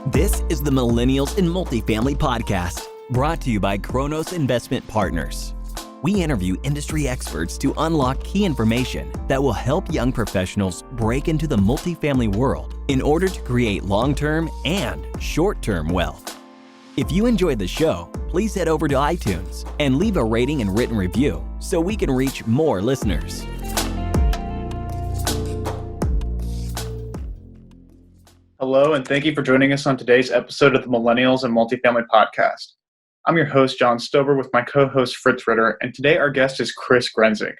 This is the Millennials in Multifamily podcast, brought to you by Kronos Investment Partners. We interview industry experts to unlock key information that will help young professionals break into the multifamily world in order to create long-term and short-term wealth. If you enjoyed the show, please head over to iTunes and leave a rating and written review so we can reach more listeners. Hello, and thank you for joining us on today's episode of the Millennials and Multifamily podcast. I'm your host, John Stober, with my co-host, Fritz Ritter, and today our guest is Chris Grenzig.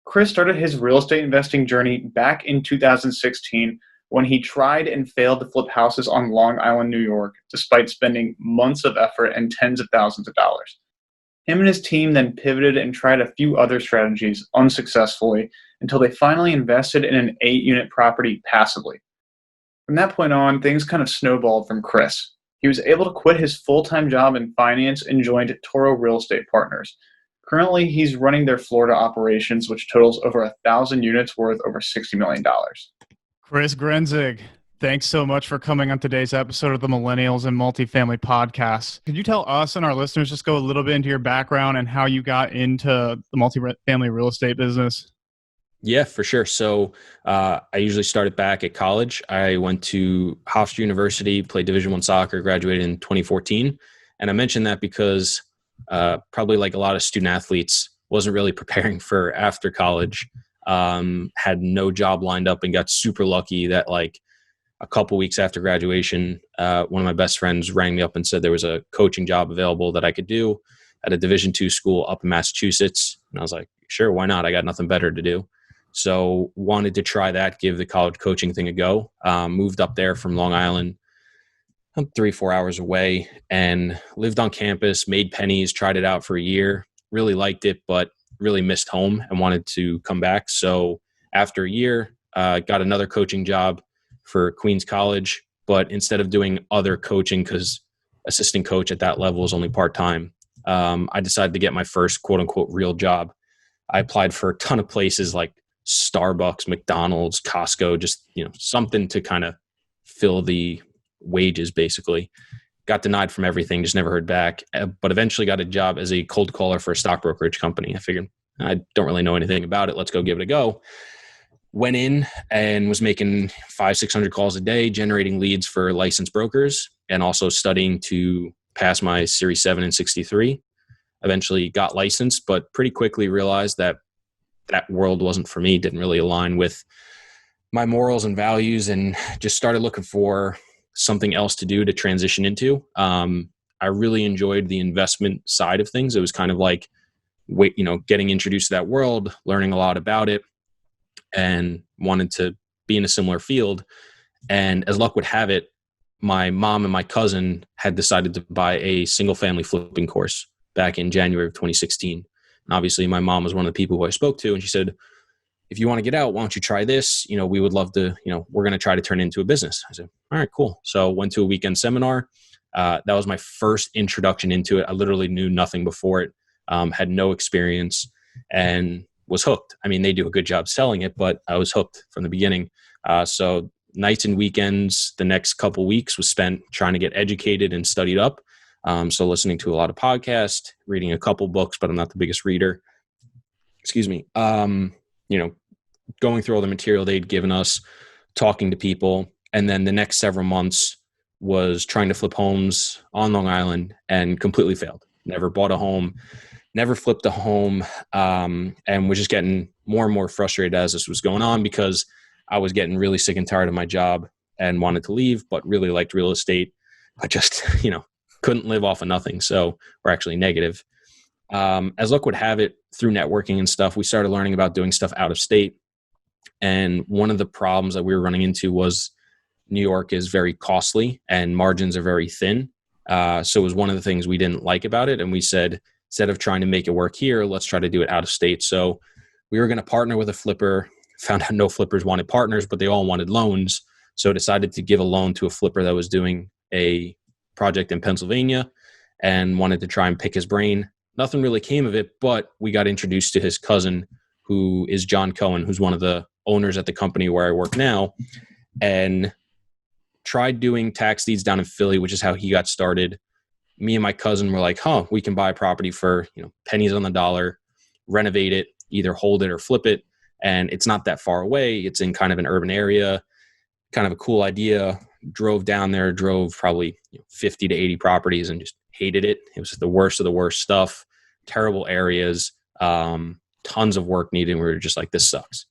Chris started his real estate investing journey back in 2016 when he tried and failed to flip houses on Long Island, New York, despite spending months of effort and tens of thousands of dollars. Him and his team then pivoted and tried a few other strategies unsuccessfully until they finally invested in an 8-unit property passively. From that point on, things kind of snowballed from Chris. He was able to quit his full-time job in finance and joined Torro Real Estate Partners. Currently, he's running their Florida operations, which totals over 1,000 units worth over $60 million. Chris Grenzig, thanks so much for coming on today's episode of the Millennials and Multifamily podcast. Could you tell us and our listeners, just go a little bit into your background and how you got into the multifamily real estate business? Yeah, for sure. So I usually started back at college. I went to Hofstra University, played Division I soccer, graduated in 2014. And I mentioned that because probably like a lot of student athletes, wasn't really preparing for after college, had no job lined up, and got super lucky that like a couple weeks after graduation, one of my best friends rang me up and said there was a coaching job available that I could do at a Division II school up in Massachusetts. And I was like, sure, why not? I got nothing better to do. So wanted to try that, give the college coaching thing a go. Moved up there from Long Island, 3-4 hours away, and lived on campus, made pennies, tried it out for a year, really liked it, but really missed home and wanted to come back. So after a year, got another coaching job for Queens College, but instead of doing other coaching, because assistant coach at that level is only part-time, I decided to get my first quote unquote real job. I applied for a ton of places like Starbucks, McDonald's, Costco, just, something to kind of fill the wages basically. Got denied from everything, just never heard back, but eventually got a job as a cold caller for a stock brokerage company. I figured I don't really know anything about it. Let's go give it a go. Went in and was making 500-600 calls a day, generating leads for licensed brokers, and also studying to pass my Series 7 and 63. Eventually got licensed, but pretty quickly realized that world wasn't for me, didn't really align with my morals and values, and just started looking for something else to do to transition into. I really enjoyed the investment side of things. It was kind of like, getting introduced to that world, learning a lot about it, and wanted to be in a similar field. And as luck would have it, my mom and my cousin had decided to buy a single family flipping course back in January of 2016. And obviously my mom was one of the people who I spoke to, and she said, if you want to get out, why don't you try this? We would love to, we're going to try to turn it into a business. I said, all right, cool. So went to a weekend seminar. That was my first introduction into it. I literally knew nothing before it, had no experience, and was hooked. I mean, they do a good job selling it, but I was hooked from the beginning. So nights and weekends, the next couple weeks was spent trying to get educated and studied up. So listening to a lot of podcasts, reading a couple books, but I'm not the biggest reader. Excuse me. Going through all the material they'd given us, talking to people. And then the next several months was trying to flip homes on Long Island and completely failed. Never bought a home, never flipped a home, and was just getting more and more frustrated as this was going on, because I was getting really sick and tired of my job and wanted to leave, but really liked real estate. I just, couldn't live off of nothing. So we're actually negative. As luck would have it, through networking and stuff, we started learning about doing stuff out of state. And one of the problems that we were running into was New York is very costly and margins are very thin. So it was one of the things we didn't like about it. And we said, instead of trying to make it work here, let's try to do it out of state. So we were going to partner with a flipper, found out no flippers wanted partners, but they all wanted loans. So decided to give a loan to a flipper that was doing a project in Pennsylvania and wanted to try and pick his brain. Nothing really came of it, but we got introduced to his cousin, who is John Cohen, who's one of the owners at the company where I work now, and tried doing tax deeds down in Philly, which is how he got started. Me and my cousin were like, we can buy a property for, pennies on the dollar, renovate it, either hold it or flip it. And it's not that far away. It's in kind of an urban area, kind of a cool idea. Drove down there, drove probably 50 to 80 properties and just hated it. It was the worst of the worst stuff, terrible areas, tons of work needed. We were just like, this sucks.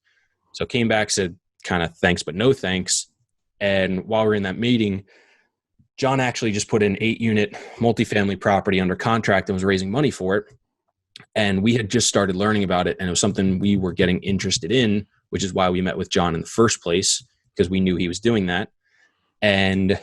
So came back, said kind of thanks, but no thanks. And while we were in that meeting, John actually just put an 8-unit multifamily property under contract and was raising money for it. And we had just started learning about it. And it was something we were getting interested in, which is why we met with John in the first place, because we knew he was doing that. And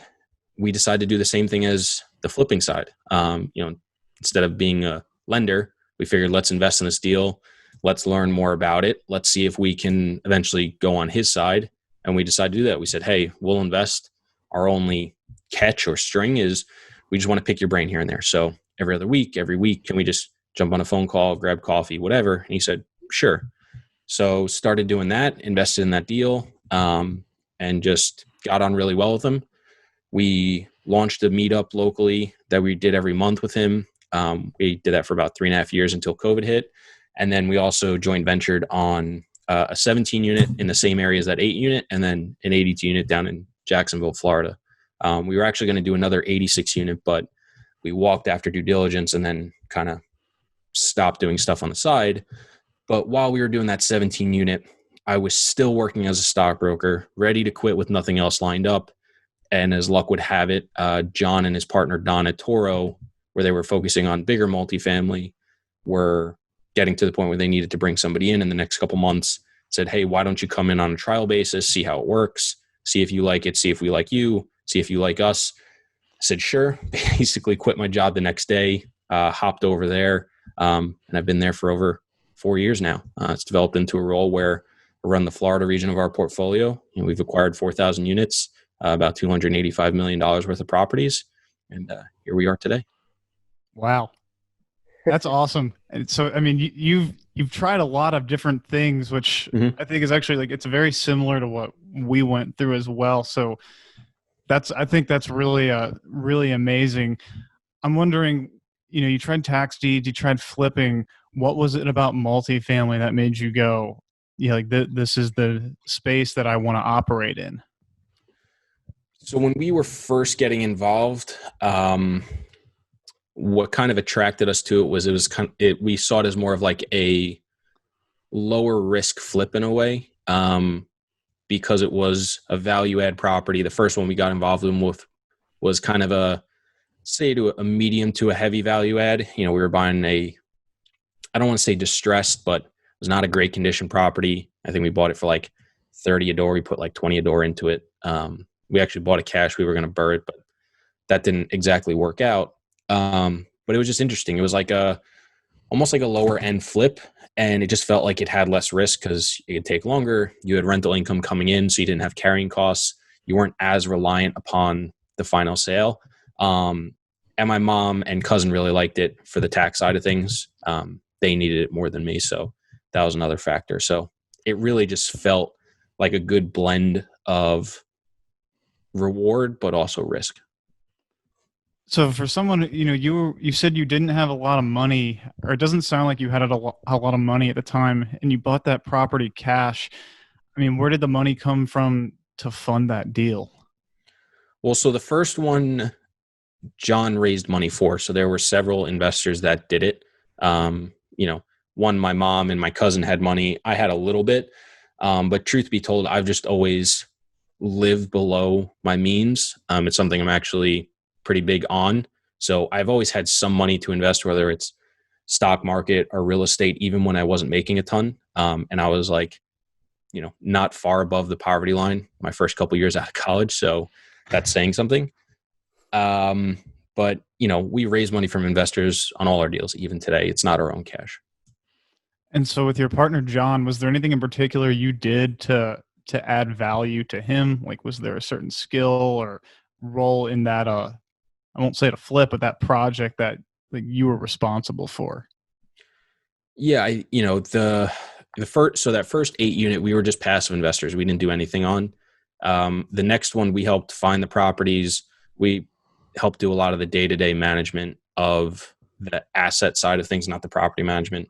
we decided to do the same thing as the flipping side. Instead of being a lender, we figured let's invest in this deal. Let's learn more about it. Let's see if we can eventually go on his side. And we decided to do that. We said, hey, we'll invest. Our only catch or string is we just want to pick your brain here and there. So every week, can we just jump on a phone call, grab coffee, whatever? And he said, sure. So started doing that, invested in that deal, and just got on really well with him. We launched a meetup locally that we did every month with him. We did that for about 3.5 years until COVID hit. And then we also joint ventured on a 17 unit in the same area as that 8 unit, and then an 82 unit down in Jacksonville, Florida. We were actually going to do another 86 unit, but we walked after due diligence and then kind of stopped doing stuff on the side. But while we were doing that 17 unit, I was still working as a stockbroker, ready to quit with nothing else lined up. And as luck would have it, John and his partner Don at Torro, where they were focusing on bigger multifamily, were getting to the point where they needed to bring somebody in the next couple months. Said, hey, why don't you come in on a trial basis, see how it works, see if you like it, see if we like you, see if you like us. I said, sure. Basically quit my job the next day, hopped over there, and I've been there for over 4 years now. It's developed into a role where I run the Florida region of our portfolio. We've acquired 4,000 units, about $285 million worth of properties, and here we are today. Wow. That's awesome. And so, I mean, you've tried a lot of different things, which I think is actually it's very similar to what we went through as well. So I think that's really, really amazing. I'm wondering, you tried tax deeds, you tried flipping. What was it about multifamily that made you go, this is the space that I want to operate in? So when we were first getting involved, what kind of attracted us to it we saw it as more of like a lower risk flip in a way, because it was a value add property. The first one we got involved with was kind of a medium to a heavy value add. We were buying I don't want to say distressed, but it was not a great condition property. I think we bought it for like 30 a door. We put like 20 a door into it. We actually bought it cash. We were going to burn it, but that didn't exactly work out. But it was just interesting. It was like almost like a lower end flip, and it just felt like it had less risk because it could take longer. You had rental income coming in, so you didn't have carrying costs. You weren't as reliant upon the final sale. And my mom and cousin really liked it for the tax side of things. They needed it more than me, so that was another factor. So it really just felt like a good blend of reward, but also risk. So for someone, you said you didn't have a lot of money, or it doesn't sound like you had a lot of money at the time, and you bought that property cash. I mean, where did the money come from to fund that deal? Well, so the first one, John raised money for. So there were several investors that did it. One, my mom and my cousin had money. I had a little bit. But truth be told, I've just always lived below my means. It's something I'm actually pretty big on. So I've always had some money to invest, whether it's stock market or real estate, even when I wasn't making a ton. And I was like, not far above the poverty line my first couple of years out of college. So that's saying something. But we raise money from investors on all our deals. Even today, it's not our own cash. And so with your partner, John, was there anything in particular you did to add value to him? Like, was there a certain skill or role in that, I won't say it a flip, but that project that you were responsible for? Yeah. The first 8 unit, we were just passive investors. We didn't do anything on. The next one, we helped find the properties. We helped do a lot of the day-to-day management of the asset side of things, not the property management.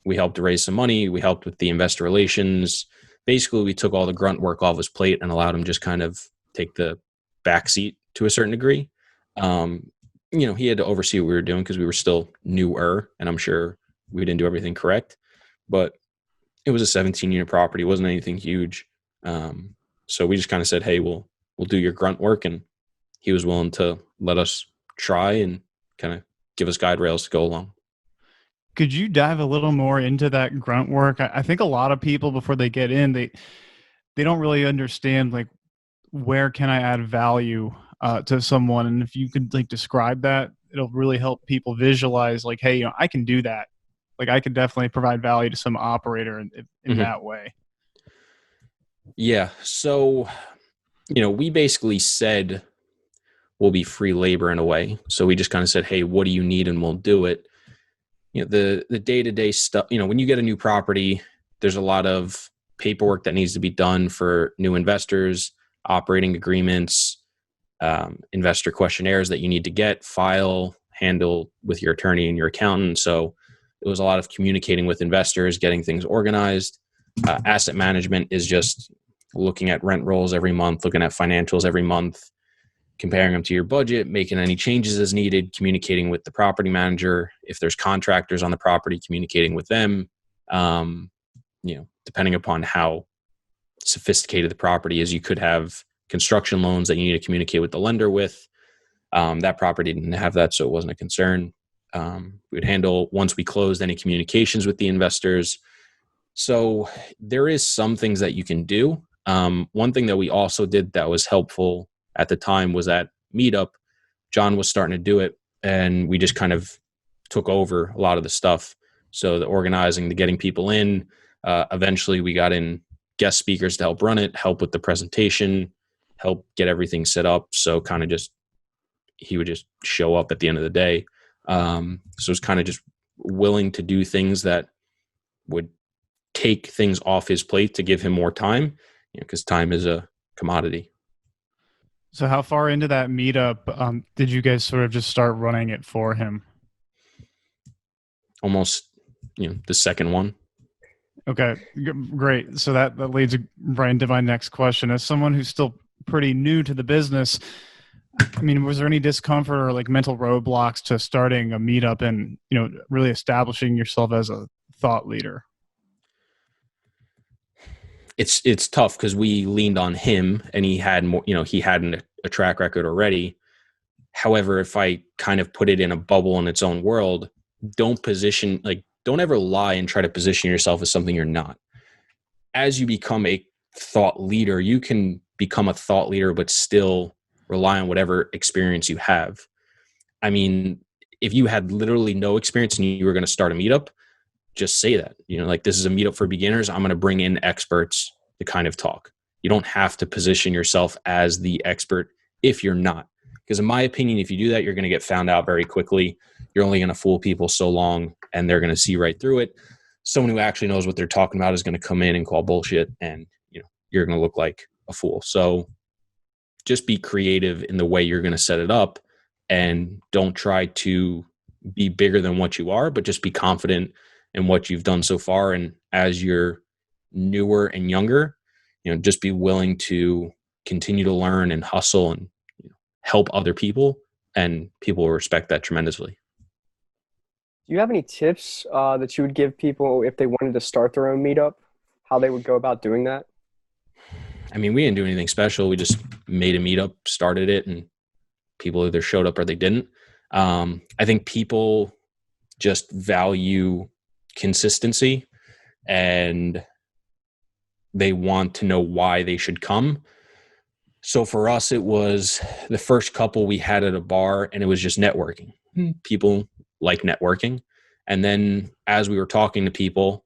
We helped to raise some money. We helped with the investor relations. Basically, we took all the grunt work off his plate and allowed him just kind of take the backseat to a certain degree. He had to oversee what we were doing because we were still newer, and I'm sure we didn't do everything correct. But it was a 17-unit property. It wasn't anything huge. So we just kind of said, hey, we'll do your grunt work. And he was willing to let us try and kind of give us guide rails to go along. Could you dive a little more into that grunt work? I think a lot of people, before they get in, they don't really understand, like, where can I add value to someone? And if you could, like, describe that, it'll really help people visualize, like, hey, I can do that. Like, I could definitely provide value to some operator in that way. Yeah. So, we basically said we'll be free labor in a way. So we just kind of said, hey, what do you need? And we'll do it. The day-to-day stuff, when you get a new property, there's a lot of paperwork that needs to be done for new investors, operating agreements, investor questionnaires that you need to file, handle with your attorney and your accountant. So it was a lot of communicating with investors, getting things organized. Asset management is just looking at rent rolls every month, looking at financials every month, comparing them to your budget, making any changes as needed, communicating with the property manager. If there's contractors on the property, communicating with them. Depending upon how sophisticated the property is, you could have construction loans that you need to communicate with the lender with. That property didn't have that, so it wasn't a concern. We would handle, once we closed, any communications with the investors. So there is some things that you can do. One thing that we also did that was helpful at the time was at Meetup. John was starting to do it, and we just kind of took over a lot of the stuff. So the organizing, the getting people in. Eventually, we got in guest speakers to help run it, help with the presentation, help get everything set up. So kind of he would just show up at the end of the day. So it's kind of just willing to do things that would take things off his plate to give him more time, because time is a commodity. So how far into that meetup did you guys sort of just start running it for him? Almost, the second one. Okay, great. So that leads right into my next question. As someone who's still pretty new to the business, I mean, was there any discomfort or like mental roadblocks to starting a meetup and, really establishing yourself as a thought leader? It's tough because we leaned on him and he had more, he had a track record already. However, if I kind of put it in a bubble in its own world, don't ever lie and try to position yourself as something you're not. As you become a thought leader, you can become a thought leader, but still rely on whatever experience you have. I mean, if you had literally no experience and you were going to start a meetup, just say that, this is a meetup for beginners. I'm going to bring in experts to kind of talk. You don't have to position yourself as the expert if you're not. Because in my opinion, if you do that, you're going to get found out very quickly. You're only going to fool people so long and they're going to see right through it. Someone who actually knows what they're talking about is going to come in and call bullshit, and you're going to look like a fool. So just be creative in the way you're going to set it up, and don't try to be bigger than what you are, but just be confident in what you've done so far. And as you're newer and younger, just be willing to continue to learn and hustle and help other people, and people will respect that tremendously. Do you have any tips that you would give people if they wanted to start their own meetup, how they would go about doing that? I mean, we didn't do anything special. We just made a meetup, started it, and people either showed up or they didn't. I think people just value consistency, and they want to know why they should come. So for us, it was the first couple we had at a bar, and it was just networking. People like networking. And then as we were talking to people,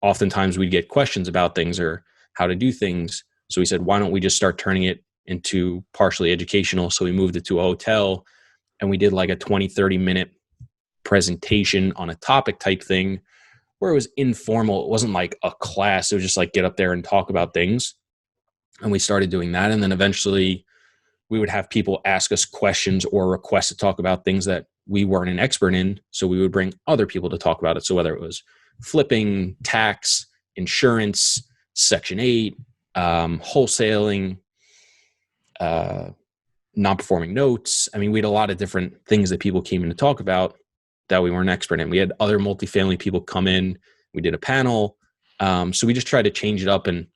oftentimes we'd get questions about things or how to do things. So we said, why don't we just start turning it into partially educational? So we moved it to a hotel, and we did like a 20, 30-minute presentation on a topic type thing where it was informal. It wasn't like a class. It was just like get up there and talk about things. And we started doing that. And then eventually we would have people ask us questions or request to talk about things that we weren't an expert in. So we would bring other people to talk about it. So whether it was flipping, tax, insurance, Section 8, wholesaling, non-performing notes. I mean, we had a lot of different things that people came in to talk about that we weren't expert in. We had other multifamily people come in. We did a panel. So we just tried to change it up and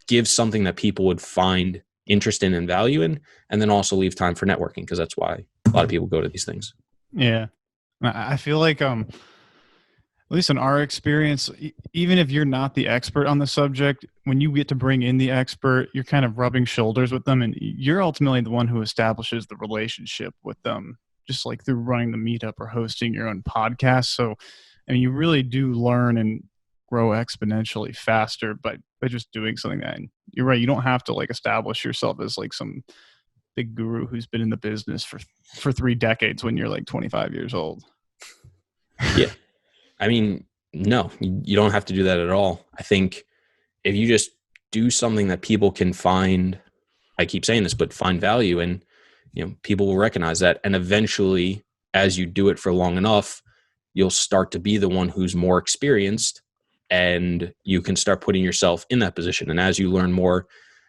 give something that people would find interesting and value in, and then also leave time for networking, because that's why a lot of people go to these things. Yeah. I feel like, at least in our experience, even if you're not the expert on the subject, when you get to bring in the expert, you're kind of rubbing shoulders with them, and you're ultimately the one who establishes the relationship with them, just like through running the meetup or hosting your own podcast. So, I mean, you really do learn and grow exponentially faster by just doing something that, and you're right, you don't have to like establish yourself as like some big guru who's been in the business for 3 decades when you're like 25 years old. Yeah. I mean, no, you don't have to do that at all. I think if you just do something that people can find, I keep saying this, but find value in, people will recognize that. And eventually, as you do it for long enough, you'll start to be the one who's more experienced, and you can start putting yourself in that position. And as you learn more,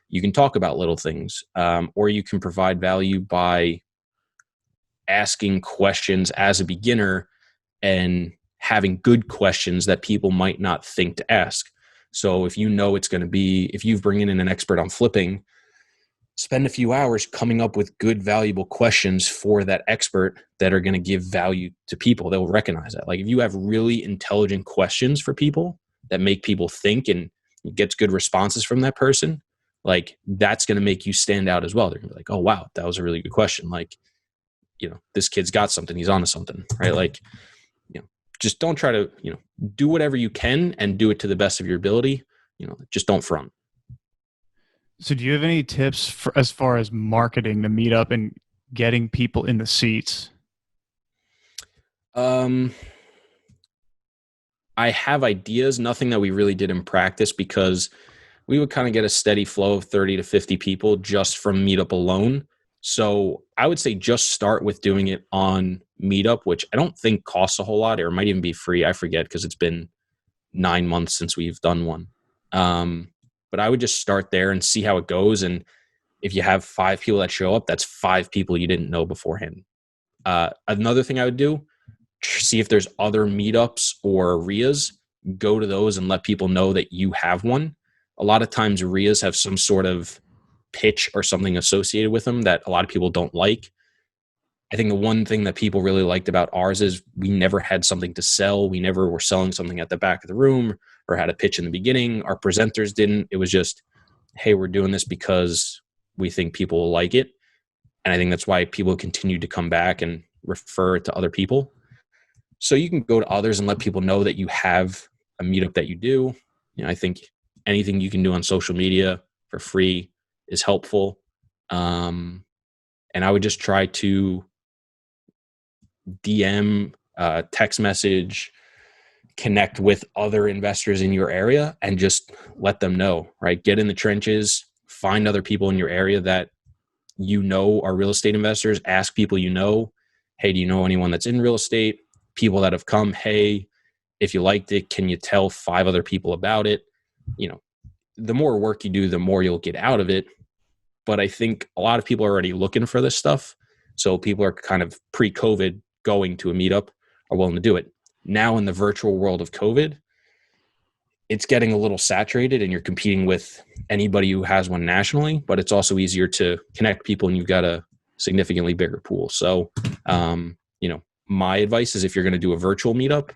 you can talk about little things, or you can provide value by asking questions as a beginner and having good questions that people might not think to ask. So if you know it's going to be, if you've bringing in an expert on flipping, spend a few hours coming up with good, valuable questions for that expert that are going to give value to people. They'll recognize that. Like if you have really intelligent questions for people that make people think and gets good responses from that person, like that's going to make you stand out as well. They're going to be like, oh, wow, that was a really good question. Like, this kid's got something. He's onto something, right? Like, just don't try to, do whatever you can and do it to the best of your ability. Just don't front. So do you have any tips for as far as marketing the meetup and getting people in the seats? I have ideas, nothing that we really did in practice, because we would kind of get a steady flow of 30 to 50 people just from meetup alone. So I would say just start with doing it on meetup, which I don't think costs a whole lot, or it might even be free. I forget, because it's been 9 months since we've done one. But I would just start there and see how it goes. And if you have 5 people that show up, that's 5 people you didn't know beforehand. Another thing I would do, see if there's other meetups or RIAs, go to those and let people know that you have one. A lot of times RIAs have some sort of pitch or something associated with them that a lot of people don't like. I think the one thing that people really liked about ours is we never had something to sell. We never were selling something at the back of the room or had a pitch in the beginning. Our presenters didn't. It was just, hey, we're doing this because we think people will like it. And I think that's why people continue to come back and refer it to other people. So you can go to others and let people know that you have a meetup that you do. I think anything you can do on social media for free is helpful. And I would just try to DM, text message, connect with other investors in your area and just let them know, right? Get in the trenches, find other people in your area that are real estate investors. Ask people hey, do you know anyone that's in real estate? People that have come, hey, if you liked it, can you tell 5 other people about it? The more work you do, the more you'll get out of it. But I think a lot of people are already looking for this stuff. So people are kind of pre-COVID going to a meetup, are willing to do it. Now in the virtual world of COVID, it's getting a little saturated and you're competing with anybody who has one nationally, but it's also easier to connect people and you've got a significantly bigger pool. So, my advice is if you're going to do a virtual meetup,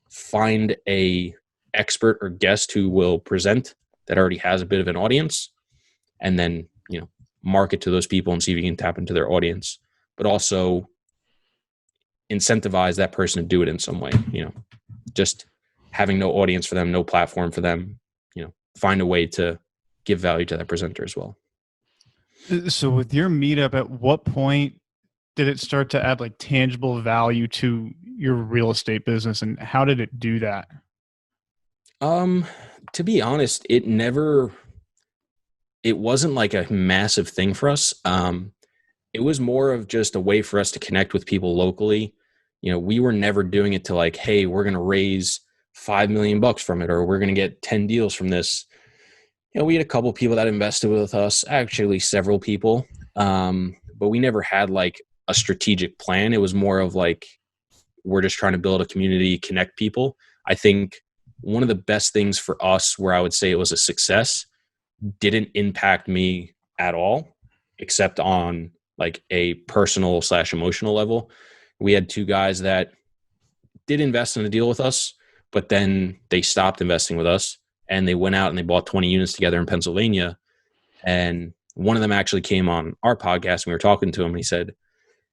find a expert or guest who will present that already has a bit of an audience, and then, market to those people and see if you can tap into their audience, but also incentivize that person to do it in some way. Just having no audience for them, no platform for them, find a way to give value to that presenter as well. So with your meetup, at what point did it start to add like tangible value to your real estate business, and how did it do that? To be honest, it never it wasn't like a massive thing for us. It was more of just a way for us to connect with people locally. We were never doing it to like, hey, we're going to raise $5 million from it, or we're going to get 10 deals from this. We had a couple people that invested with us, actually several people. But we never had like a strategic plan. It was more of like, we're just trying to build a community, connect people. I think one of the best things for us, where I would say it was a success, didn't impact me at all, except on like a personal / emotional level. We had 2 guys that did invest in a deal with us, but then they stopped investing with us and they went out and they bought 20 units together in Pennsylvania. And one of them actually came on our podcast and we were talking to him and he said,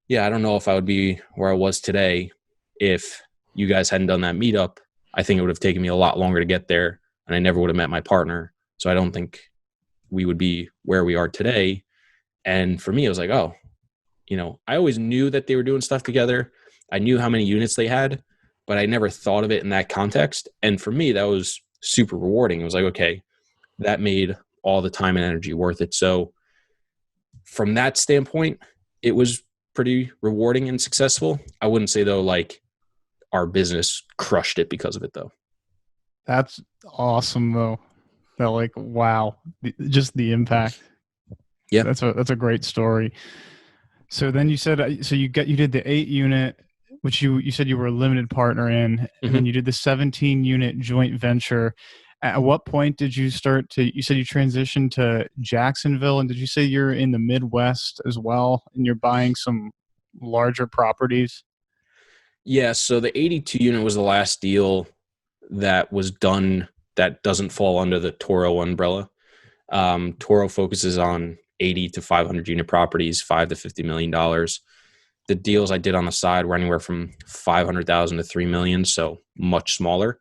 yeah, I don't know if I would be where I was today if you guys hadn't done that meetup. I think it would have taken me a lot longer to get there and I never would have met my partner. So I don't think we would be where we are today. And for me, it was like, oh, I always knew that they were doing stuff together. I knew how many units they had, but I never thought of it in that context. And for me, that was super rewarding. It was like, okay, that made all the time and energy worth it. So from that standpoint, it was pretty rewarding and successful. I wouldn't say though, like our business crushed it because of it though. That's awesome though. That like, wow, just the impact. Yeah. That's a great story. So then you said, so you did the 8 unit, which you said you were a limited partner in, and then you did the 17 unit joint venture. At what point did you you said you transitioned to Jacksonville, and did you say you're in the Midwest as well and you're buying some larger properties? Yeah. So the 82 unit was the last deal that was done that doesn't fall under the Torro umbrella. Torro focuses on 80 to 500 unit properties, $5 to $50 million. The deals I did on the side were anywhere from 500,000 to 3 million, so much smaller.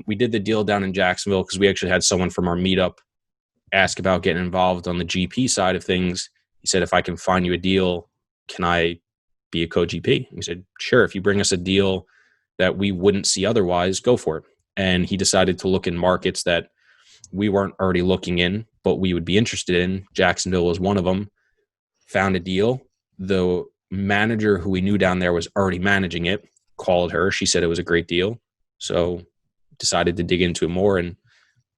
We did the deal down in Jacksonville because we actually had someone from our meetup ask about getting involved on the GP side of things. He said, if I can find you a deal, can I be a co-GP? He said, sure, if you bring us a deal that we wouldn't see otherwise, go for it. And he decided to look in markets that we weren't already looking in, but we would be interested in. Jacksonville was one of them. Found a deal. The manager who we knew down there was already managing it, called her. She said it was a great deal. So decided to dig into it more and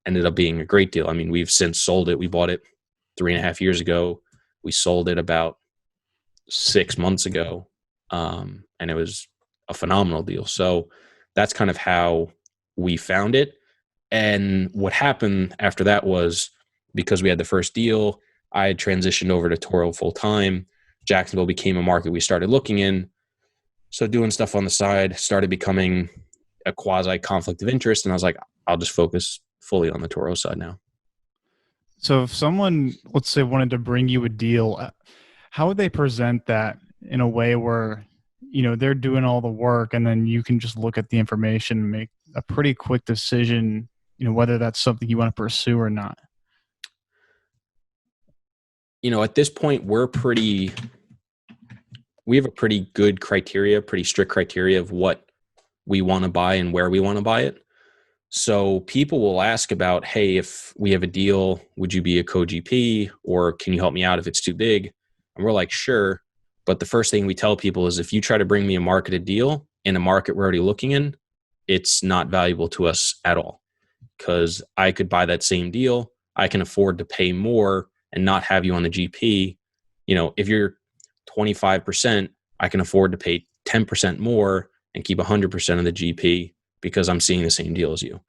ended up being a great deal. I mean, we've since sold it. We bought it 3.5 years ago. We sold it about 6 months ago. And it was a phenomenal deal. So that's kind of how we found it. And what happened after that was, because we had the first deal, I had transitioned over to Torro full time. Jacksonville became a market we started looking in. So doing stuff on the side started becoming a quasi conflict of interest. And I was like, I'll just focus fully on the Torro side now. So if someone, let's say, wanted to bring you a deal, how would they present that in a way where, they're doing all the work and then you can just look at the information and make a pretty quick decision, whether that's something you want to pursue or not? At this point, we have a pretty good criteria, pretty strict criteria of what we want to buy and where we want to buy it. So people will ask about, hey, if we have a deal, would you be a co-GP, or can you help me out if it's too big? And we're like, sure. But the first thing we tell people is, if you try to bring me a marketed deal in a market we're already looking in, it's not valuable to us at all, because I could buy that same deal. I can afford to pay more and not have you on the GP. If you're 25%, I can afford to pay 10% more and keep 100% of the GP because I'm seeing the same deal as you.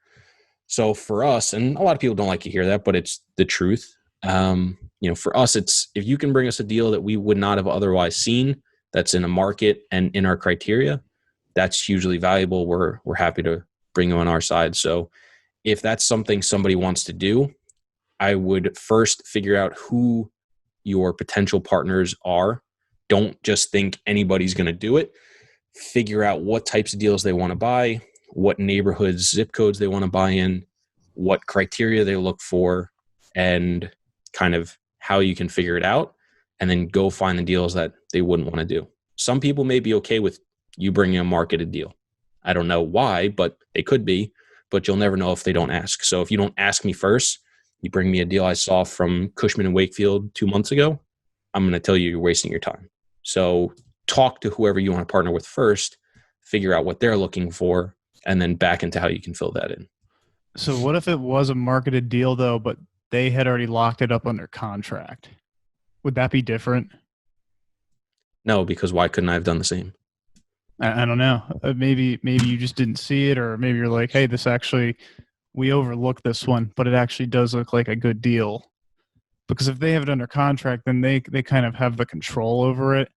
So for us, and a lot of people don't like to hear that, but it's the truth. For us, it's, if you can bring us a deal that we would not have otherwise seen, that's in a market and in our criteria, that's hugely valuable. We're happy to bring you on our side. So if that's something somebody wants to do, I would first figure out who your potential partners are. Don't just think anybody's going to do it. Figure out what types of deals they want to buy, what neighborhoods, zip codes they want to buy in, what criteria they look for, and kind of how you can figure it out, and then go find the deals that they wouldn't want to do. Some people may be okay with you bringing a marketed deal. I don't know why, but they could be, but you'll never know if they don't ask. So if you don't ask me first, You bring me a deal I saw from Cushman and Wakefield 2 months ago, I'm going to tell you you're wasting your time. So talk to whoever you want to partner with first, figure out what they're looking for, and then back into how you can fill that in. So what if it was a marketed deal though, but they had already locked it up under contract? Would that be different? No, because why couldn't I have done the same? I don't know. Maybe you just didn't see it, or maybe you're like, hey, this actually, we overlooked this one, but it actually does look like a good deal. Because if they have it under contract, then they kind of have the control over it.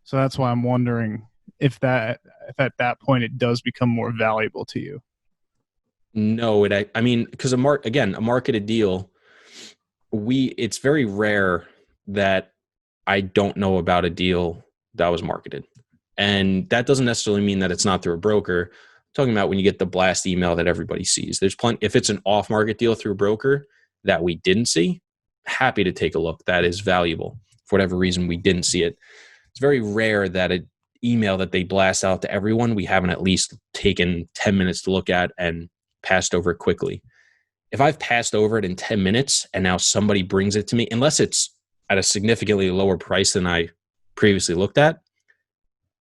So that's why I'm wondering if at that point it does become more valuable to you. No, I mean, because a marketed deal, it's very rare that I don't know about a deal that was marketed. And that doesn't necessarily mean that it's not through a broker. I'm talking about when you get the blast email that everybody sees. There's plenty, if it's an off-market deal through a broker that we didn't see, happy to take a look. That is valuable. For whatever reason, we didn't see it. It's very rare that an email that they blast out to everyone, we haven't at least taken 10 minutes to look at and passed over it quickly. If I've passed over it in 10 minutes and now somebody brings it to me, unless it's at a significantly lower price than I previously looked at,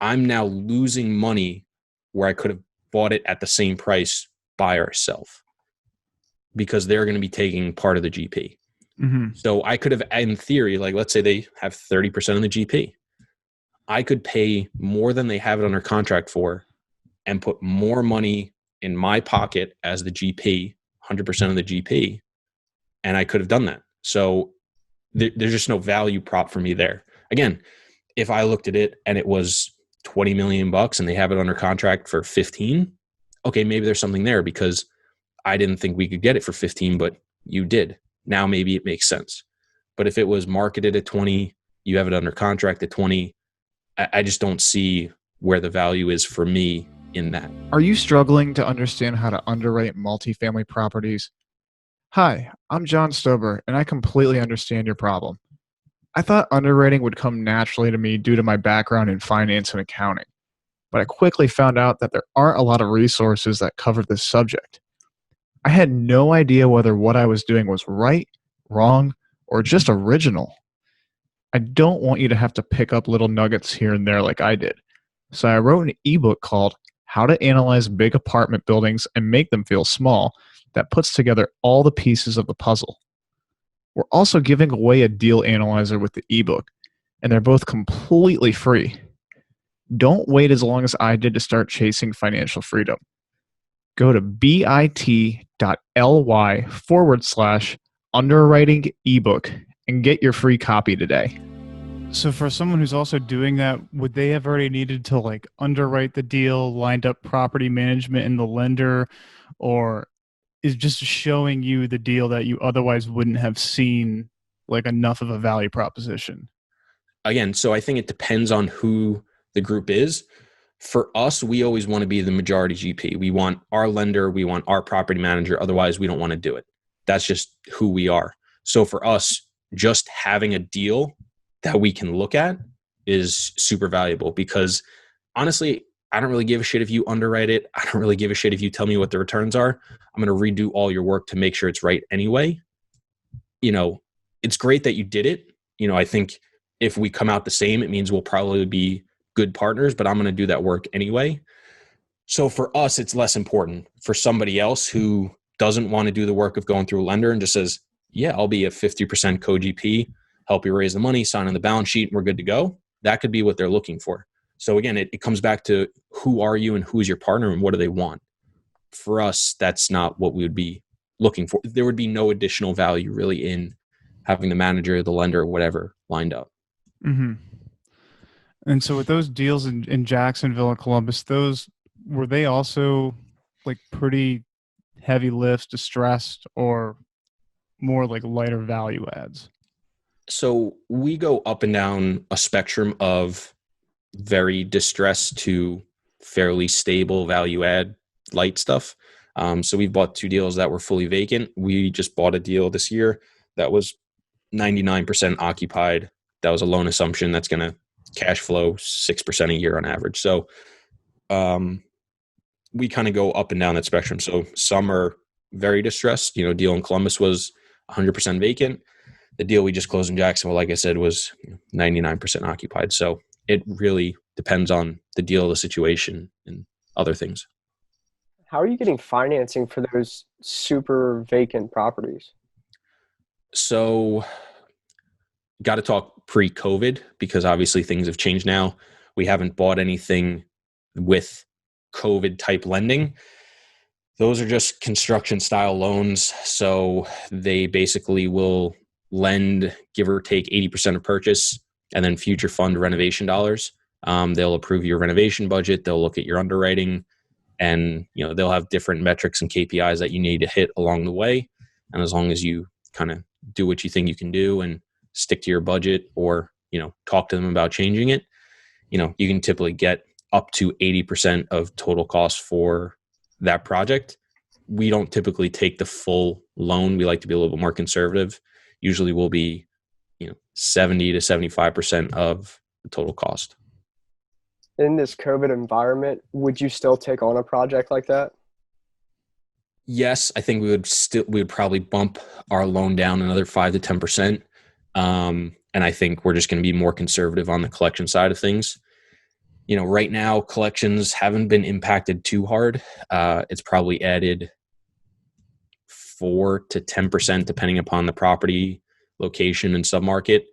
I'm now losing money where I could have bought it at the same price by ourselves because they're going to be taking part of the GP. Mm-hmm. So I could have, in theory, like let's say they have 30% of the GP. I could pay more than they have it under contract for and put more money in my pocket as the GP, 100% of the GP, and I could have done that. So there's just no value prop for me there. Again, if I looked at it and it was $20 million and they have it under contract for 15, okay, maybe there's something there because I didn't think we could get it for 15, but you did. Now maybe it makes sense. But if it was marketed at 20, you have it under contract at 20, I just don't see where the value is for me in that. Are you struggling to understand how to underwrite multifamily properties? Hi, I'm John Stober, and I completely understand your problem. I thought underwriting would come naturally to me due to my background in finance and accounting, but I quickly found out that there aren't a lot of resources that cover this subject. I had no idea whether what I was doing was right, wrong, or just original. I don't want you to have to pick up little nuggets here and there like I did. So I wrote an ebook called How to Analyze Big Apartment Buildings and Make Them Feel Small that puts together all the pieces of the puzzle. We're also giving away a deal analyzer with the ebook, and they're both completely free. Don't wait as long as I did to start chasing financial freedom. Go to bit.ly/underwriting ebook and get your free copy today. So for someone who's also doing that, would they have already needed to like underwrite the deal, lined up property management and the lender, or is just showing you the deal that you otherwise wouldn't have seen like enough of a value proposition? Again, so I think it depends on who the group is. For us, we always want to be the majority GP. We want our lender, we want our property manager. Otherwise, we don't want to do it. That's just who we are. So for us, just having a deal that we can look at is super valuable because honestly, I don't really give a shit if you underwrite it. I don't really give a shit if you tell me what the returns are. I'm going to redo all your work to make sure it's right anyway. You know, it's great that you did it. You know, I think if we come out the same, it means we'll probably be good partners, but I'm going to do that work anyway. So for us, it's less important. For somebody else who doesn't want to do the work of going through a lender and just says, yeah, I'll be a 50% co-GP, help you raise the money, sign on the balance sheet, and we're good to go. That could be what they're looking for. So again, it comes back to who are you and who's your partner and what do they want? For us, that's not what we would be looking for. There would be no additional value really in having the manager, the lender, whatever lined up. Mm-hmm. And so with those deals in Jacksonville and Columbus, were they also like pretty heavy lifts, distressed, or more like lighter value adds? So we go up and down a spectrum of very distressed to fairly stable value add light stuff. So we've bought 2 deals that were fully vacant. We just bought a deal this year that was 99% occupied. That was a loan assumption that's going to cash flow 6% a year on average. So we kind of go up and down that spectrum. So some are very distressed. You know, deal in Columbus was 100% vacant. The deal we just closed in Jacksonville, like I said, was 99% occupied. So it really depends on the deal, the situation, and other things. How are you getting financing for those super vacant properties? So got to talk pre-COVID, because obviously things have changed now. We haven't bought anything with COVID type lending. Those are just construction style loans. So they basically will lend, give or take 80% of purchase, and then future fund renovation dollars. They'll approve your renovation budget. They'll look at your underwriting, and they'll have different metrics and KPIs that you need to hit along the way. And as long as you kind of do what you think you can do and stick to your budget, or talk to them about changing it, you can typically get up to 80% of total cost for that project. We don't typically take the full loan. We like to be a little bit more conservative. Usually we'll be 70 to 75% of the total cost. In this COVID environment, would you still take on a project like that? Yes, I think we would probably bump our loan down another 5 to 10%. And I think we're just going to be more conservative on the collection side of things. Right now, collections haven't been impacted too hard. It's probably added 4 to 10%, depending upon the property, location, and submarket,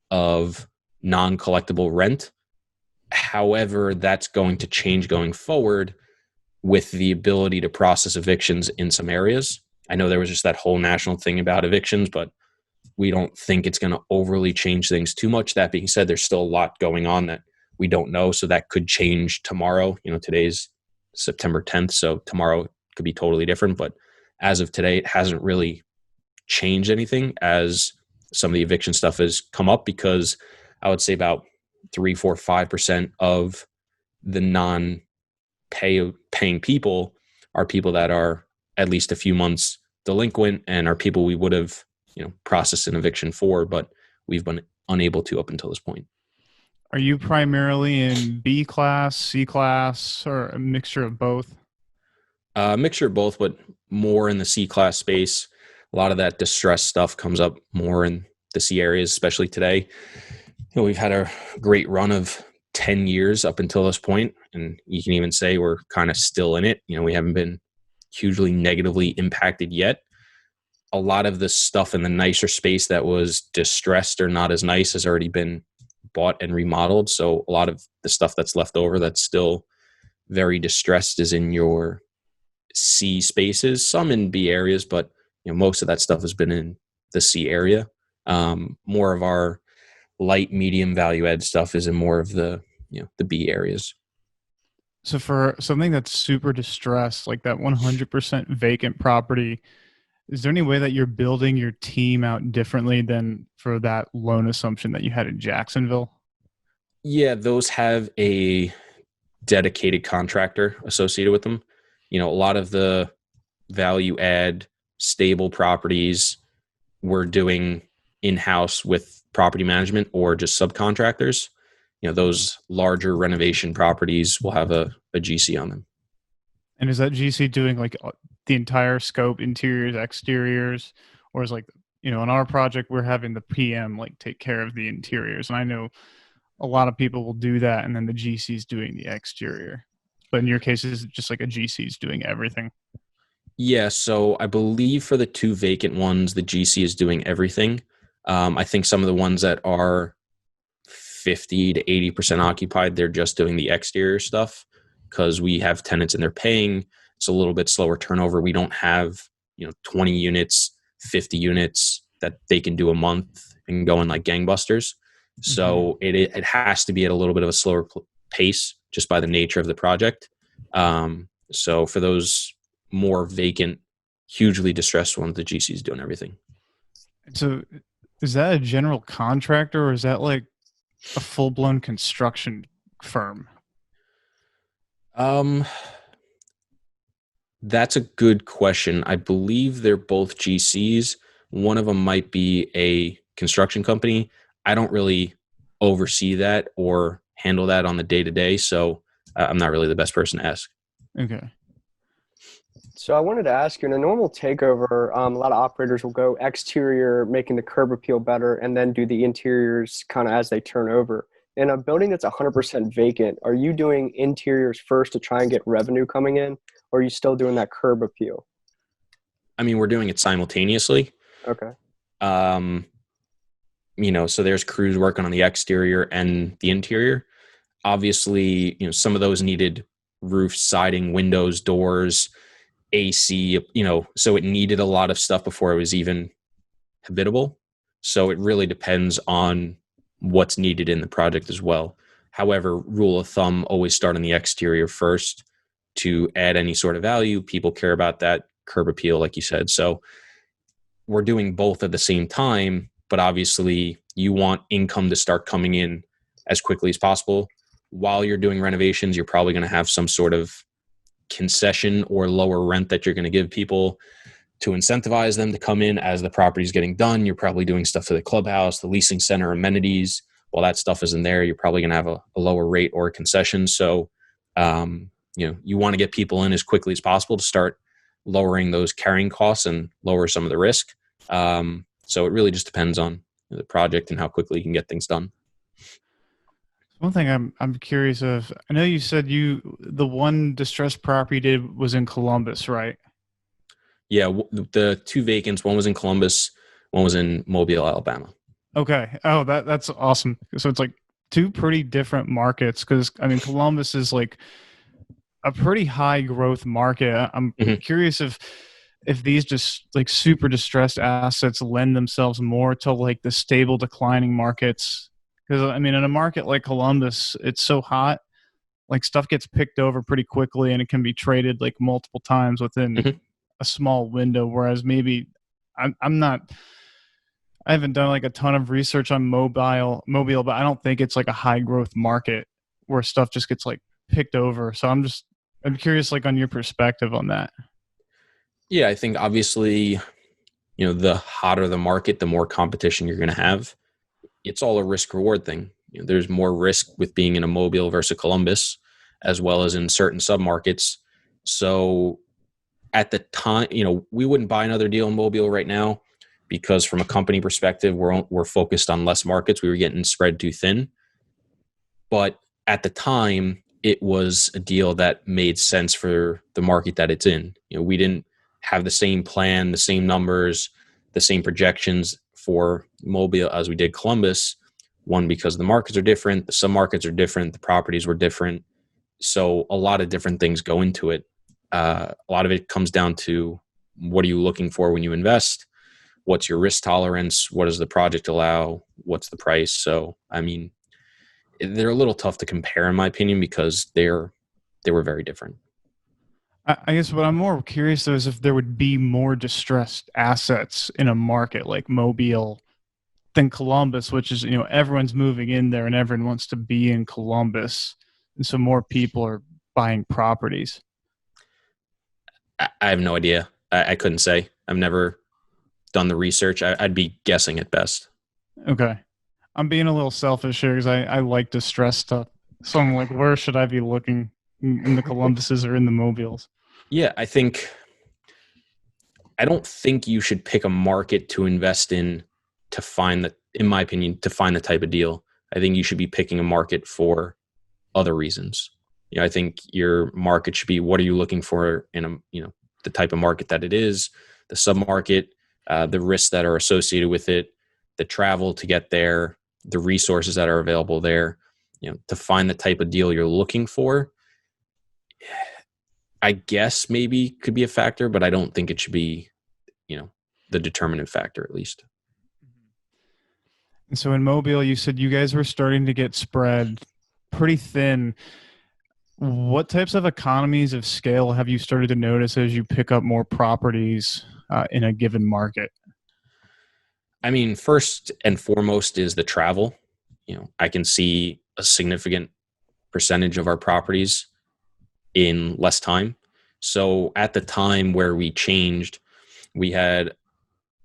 of non-collectible rent. However, that's going to change going forward with the ability to process evictions in some areas. I know there was just that whole national thing about evictions, but we don't think it's going to overly change things too much. That being said, there's still a lot going on that we don't know. So that could change tomorrow. Today's September 10th. So tomorrow could be totally different. But as of today, it hasn't really changed anything as some of the eviction stuff has come up, because I would say about 3, 4, 5% of the non-paying people are people that are at least a few months delinquent, and are people we would have processed an eviction for, but we've been unable to up until this point. Are you primarily in B class, C class, or a mixture of both? A mixture of both, but more in the C class space. A lot of that distress stuff comes up more in the C areas, especially today. We've had a great run of 10 years up until this point, and you can even say we're kind of still in it. We haven't been hugely negatively impacted yet. A lot of the stuff in the nicer space that was distressed or not as nice has already been bought and remodeled. So a lot of the stuff that's left over that's still very distressed is in your C spaces, some in B areas, but most of that stuff has been in the C area. More of our light, medium value add stuff is in more of the B areas. So for something that's super distressed, like that 100% vacant property, is there any way that you're building your team out differently than for that loan assumption that you had in Jacksonville? Yeah, those have a dedicated contractor associated with them. A lot of the value add stable properties we're doing in-house with property management or just subcontractors. Those larger renovation properties will have a GC on them. And is that GC doing like the entire scope, interiors, exteriors, or is like, on our project, we're having the PM like take care of the interiors. And I know a lot of people will do that, and then the GC is doing the exterior. But in your case, is it just like a GC is doing everything? Yeah, so I believe for the 2 vacant ones, the GC is doing everything. I think some of the ones that are 50 to 80% occupied, they're just doing the exterior stuff, because we have tenants and they're paying. It's a little bit slower turnover. We don't have 20 units, 50 units that they can do a month and go in like gangbusters. So it has to be at a little bit of a slower pace just by the nature of the project. So for those more vacant, hugely distressed ones, the GC is doing everything. So is that a general contractor, or is that like a full-blown construction firm? That's a good question. I believe they're both GCs. One of them might be a construction company. I don't really oversee that or handle that on the day-to-day, so I'm not really the best person to ask. Okay. So I wanted to ask you, in a normal takeover, a lot of operators will go exterior, making the curb appeal better, and then do the interiors kind of as they turn over. In a building that's 100% vacant, are you doing interiors first to try and get revenue coming in, or are you still doing that curb appeal? I mean, we're doing it simultaneously. Okay. Um, so there's crews working on the exterior and the interior. Obviously, some of those needed roof, siding, windows, doors, AC, so it needed a lot of stuff before it was even habitable. So it really depends on what's needed in the project as well. However, rule of thumb, always start on the exterior first to add any sort of value. People care about that curb appeal, like you said. So we're doing both at the same time, but obviously you want income to start coming in as quickly as possible. While you're doing renovations, you're probably going to have some sort of concession or lower rent that you're going to give people to incentivize them to come in as the property is getting done. You're probably doing stuff for the clubhouse, the leasing center, amenities. While that stuff isn't there, you're probably going to have a lower rate or a concession. So, you want to get people in as quickly as possible to start lowering those carrying costs and lower some of the risk. So it really just depends on the project and how quickly you can get things done. One thing I'm curious of, I know you said the one distressed property you did was in Columbus, right? Yeah, the two vacants, one was in Columbus, one was in Mobile, Alabama. Okay. Oh, that's awesome. So it's like two pretty different markets, because I mean Columbus is like a pretty high growth market. I'm curious if these just like super distressed assets lend themselves more to like the stable declining markets. Because I mean, in a market like Columbus, it's so hot, like stuff gets picked over pretty quickly and it can be traded like multiple times within a small window. Whereas maybe I'm not, I haven't done like a ton of research on mobile, but I don't think it's like a high growth market where stuff just gets like picked over. So I'm curious like on your perspective on that. Yeah, I think obviously, the hotter the market, the more competition you're going to have. It's all a risk reward thing. There's more risk with being in a Mobile versus Columbus, as well as in certain submarkets. So at the time, we wouldn't buy another deal in Mobile right now because from a company perspective, we're focused on less markets. We were getting spread too thin. But at the time, it was a deal that made sense for the market that it's in. We didn't have the same plan, the same numbers, the same projections for Mobile as we did Columbus. One, because the markets are different, the submarkets are different, the properties were different. So a lot of different things go into it. A lot of it comes down to what are you looking for when you invest? What's your risk tolerance? What does the project allow? What's the price? So, I mean, they're a little tough to compare in my opinion because they were very different. I guess what I'm more curious though is if there would be more distressed assets in a market like Mobile than Columbus, which is, everyone's moving in there and everyone wants to be in Columbus. And so more people are buying properties. I have no idea. I couldn't say. I've never done the research. I'd be guessing at best. Okay. I'm being a little selfish here because I like distressed stuff. So I'm like, where should I be looking in the Columbuses or in the Mobiles? Yeah, I don't think you should pick a market to invest in in my opinion, to find the type of deal. I think you should be picking a market for other reasons. I think your market should be, what are you looking for in the type of market that it is, the submarket, the risks that are associated with it, the travel to get there, the resources that are available there, to find the type of deal you're looking for. I guess maybe could be a factor, but I don't think it should be, the determinant factor at least. And so in Mobile, you said you guys were starting to get spread pretty thin. What types of economies of scale have you started to notice as you pick up more properties in a given market? I mean, first and foremost is the travel. I can see a significant percentage of our properties in less time. So at the time where we changed, we had,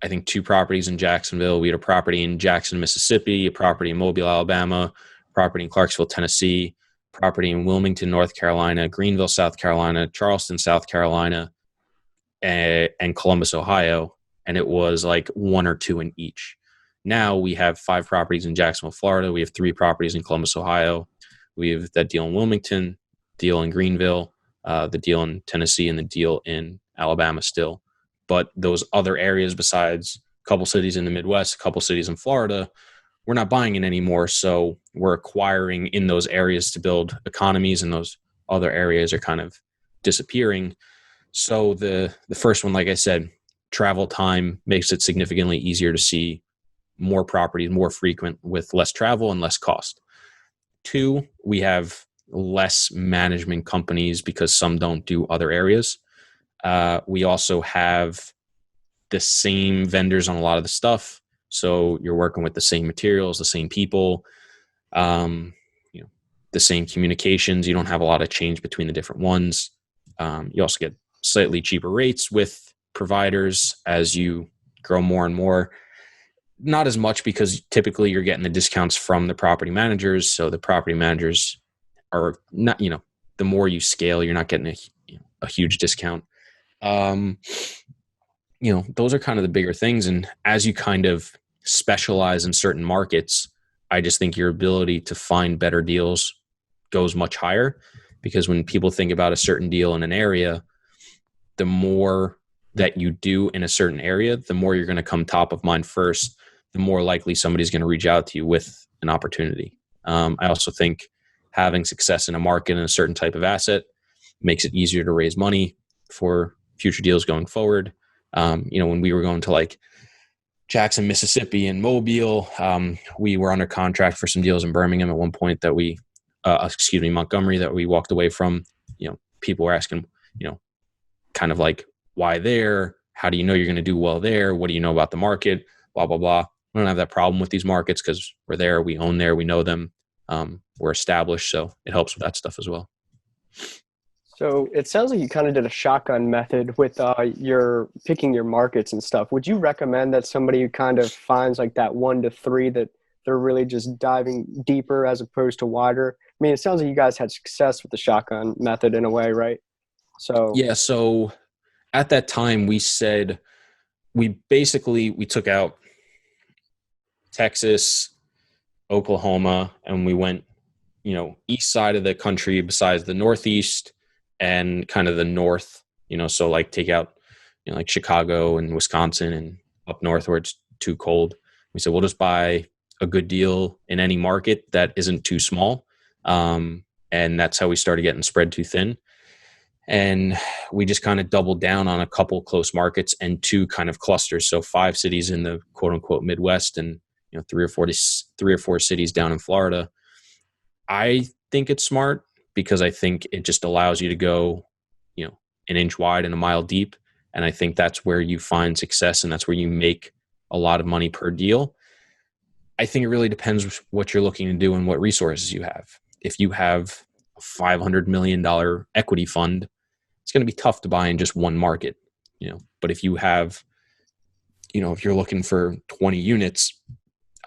I think, 2 properties in Jacksonville. We had a property in Jackson, Mississippi, a property in Mobile, Alabama, property in Clarksville, Tennessee, property in Wilmington, North Carolina, Greenville, South Carolina, Charleston, South Carolina, and Columbus, Ohio, and it was like 1 or 2 in each. Now we have 5 properties in Jacksonville, Florida. We have 3 properties in Columbus, Ohio. We have that deal in Wilmington, deal in Greenville, the deal in Tennessee, and the deal in Alabama still. But those other areas, besides a couple cities in the Midwest, a couple cities in Florida, we're not buying in anymore. So we're acquiring in those areas to build economies, and those other areas are kind of disappearing. So the first one, like I said, travel time makes it significantly easier to see more properties, more frequent, with less travel and less cost. 2, we have less management companies because some don't do other areas. We also have the same vendors on a lot of the stuff. So you're working with the same materials, the same people, the same communications. You don't have a lot of change between the different ones. You also get slightly cheaper rates with providers as you grow more and more. Not as much, because typically you're getting the discounts from the property managers. So the property managers are not, the more you scale, you're not getting a huge discount. Those are kind of the bigger things. And as you kind of specialize in certain markets, I just think your ability to find better deals goes much higher, because when people think about a certain deal in an area, the more that you do in a certain area, the more you're going to come top of mind first, the more likely somebody's going to reach out to you with an opportunity. I also think having success in a market and a certain type of asset makes it easier to raise money for future deals going forward. When we were going to like Jackson, Mississippi and Mobile, we were under contract for some deals in Birmingham at one point that Montgomery, that we walked away from. People were asking, kind of like, why there? How do you know you're going to do well there? What do you know about the market? Blah, blah, blah. We don't have that problem with these markets because we're there, we own there, we know them, we're established. So it helps with that stuff as well. So it sounds like you kind of did a shotgun method with your picking your markets and stuff. Would you recommend that somebody kind of finds like that 1 to 3 that they're really just diving deeper as opposed to wider? I mean, it sounds like you guys had success with the shotgun method in a way, right? So yeah. So at that time, we said we took out Texas, Oklahoma, and we went, east side of the country besides the Northeast and kind of the North, so like take out, like Chicago and Wisconsin and up north where it's too cold. We said, we'll just buy a good deal in any market that isn't too small. And that's how we started getting spread too thin. And we just kind of doubled down on a couple close markets and 2 kind of clusters. So 5 cities in the quote unquote Midwest and, 3 or 4 cities down in Florida. I think it's smart because I think it just allows you to go, an inch wide and a mile deep. And I think that's where you find success, and that's where you make a lot of money per deal. I think it really depends what you're looking to do and what resources you have. If you have a $500 million equity fund, it's going to be tough to buy in just one market, but if you have, if you're looking for 20 units,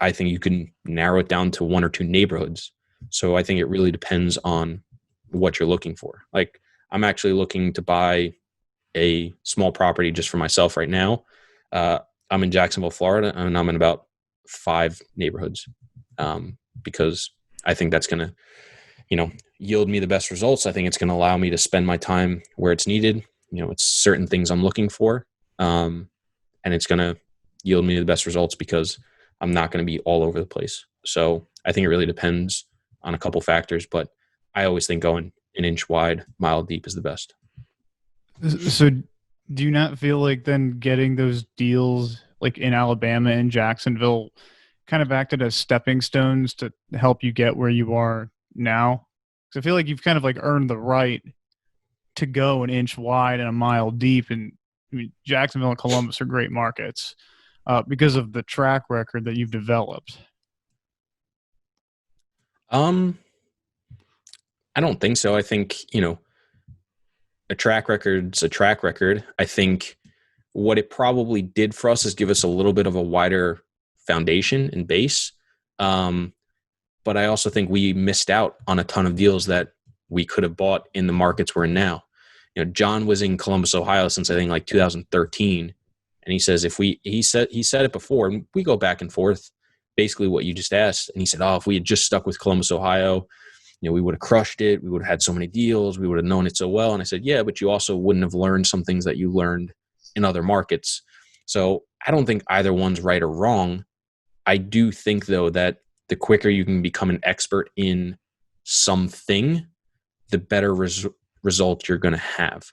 I think you can narrow it down to 1 or 2 neighborhoods. So I think it really depends on what you're looking for. Like, I'm actually looking to buy a small property just for myself right now. I'm in Jacksonville, Florida, and I'm in about 5 neighborhoods because I think that's going to, yield me the best results. I think it's going to allow me to spend my time where it's needed. It's certain things I'm looking for, and it's going to yield me the best results because I'm not going to be all over the place. So I think it really depends on a couple factors, but I always think going an inch wide, mile deep is the best. So do you not feel like then getting those deals like in Alabama and Jacksonville kind of acted as stepping stones to help you get where you are now? Because I feel like you've kind of like earned the right to go an inch wide and a mile deep. And I mean, Jacksonville and Columbus are great markets because of the track record that you've developed. I don't think so. I think, a track record's a track record. I think what it probably did for us is give us a little bit of a wider foundation and base. But I also think we missed out on a ton of deals that we could have bought in the markets we're in now. John was in Columbus, Ohio since I think like 2013. And he says, he said it before, and we go back and forth, basically what you just asked. And he said, if we had just stuck with Columbus, Ohio, we would have crushed it. We would have had so many deals. We would have known it so well. And I said, yeah, but you also wouldn't have learned some things that you learned in other markets. So I don't think either one's right or wrong. I do think, though, that the quicker you can become an expert in something, the better result you're going to have.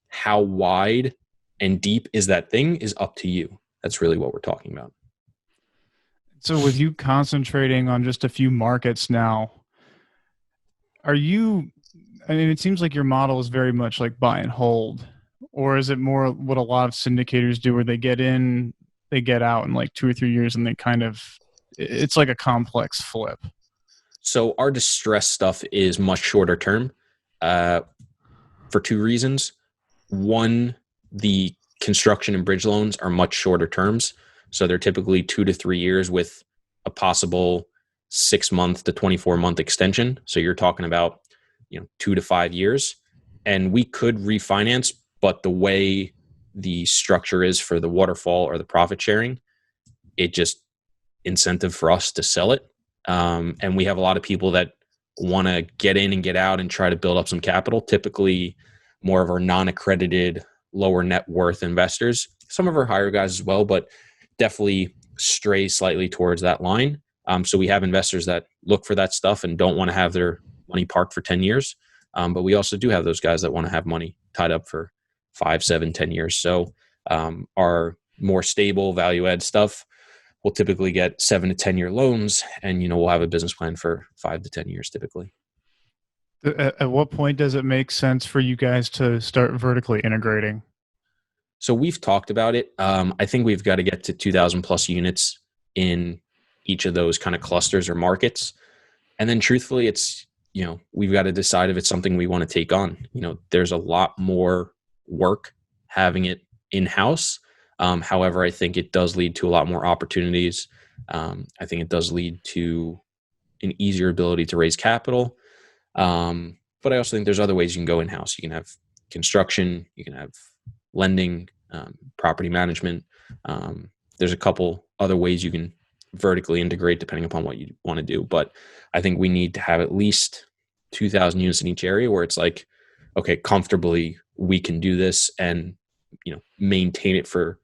How wide and deep is that thing is up to you. That's really what we're talking about. So with you concentrating on just a few markets now, it seems like your model is very much like buy and hold, or is it more what a lot of syndicators do where they get in, they get out in like 2 or 3 years and it's like a complex flip? So our distress stuff is much shorter term for 2 reasons. One, the construction and bridge loans are much shorter terms. So they're typically 2 to 3 years with a possible 6-month to 24-month extension. So you're talking about 2 to 5 years. And we could refinance, but the way the structure is for the waterfall or the profit sharing, it just incentive for us to sell it. And we have a lot of people that want to get in and get out and try to build up some capital, typically more of our non-accredited, lower net worth investors. Some of our higher guys as well, but definitely stray slightly towards that line. So we have investors that look for that stuff and don't want to have their money parked for 10 years. But we also do have those guys that want to have money tied up for 5, 7, 10 years. So our more stable value add stuff, we'll typically get 7 to 10 year loans, and we'll have a business plan for 5 to 10 years typically. At what point does it make sense for you guys to start vertically integrating? So we've talked about it. I think we've got to get to 2,000 plus units in each of those kind of clusters or markets. And then truthfully, it's, we've got to decide if it's something we want to take on. There's a lot more work having it in-house. However, I think it does lead to a lot more opportunities. I think it does lead to an easier ability to raise capital. But I also think there's other ways you can go in-house. You can have construction, you can have lending, property management. There's a couple other ways you can vertically integrate depending upon what you want to do. But I think we need to have at least 2,000 units in each area where it's like, okay, comfortably we can do this and, maintain it for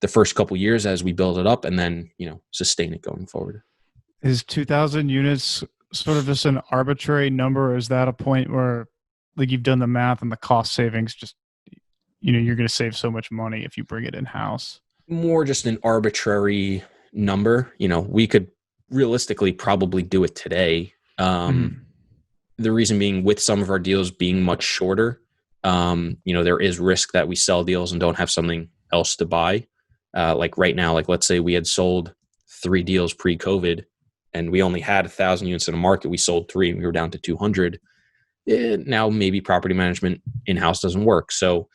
the first couple years as we build it up, and then, sustain it going forward. Is 2,000 units sort of just an arbitrary number? Or is that a point where, like, you've done the math and the cost savings, just, you're going to save so much money if you bring it in house? More just an arbitrary number. We could realistically probably do it today. The reason being, with some of our deals being much shorter, there is risk that we sell deals and don't have something else to buy. Like right now, like let's say we had sold 3 deals pre-COVID and we only had 1,000 units in the market. We sold 3 and we were down to 200. Now maybe property management in-house doesn't work. So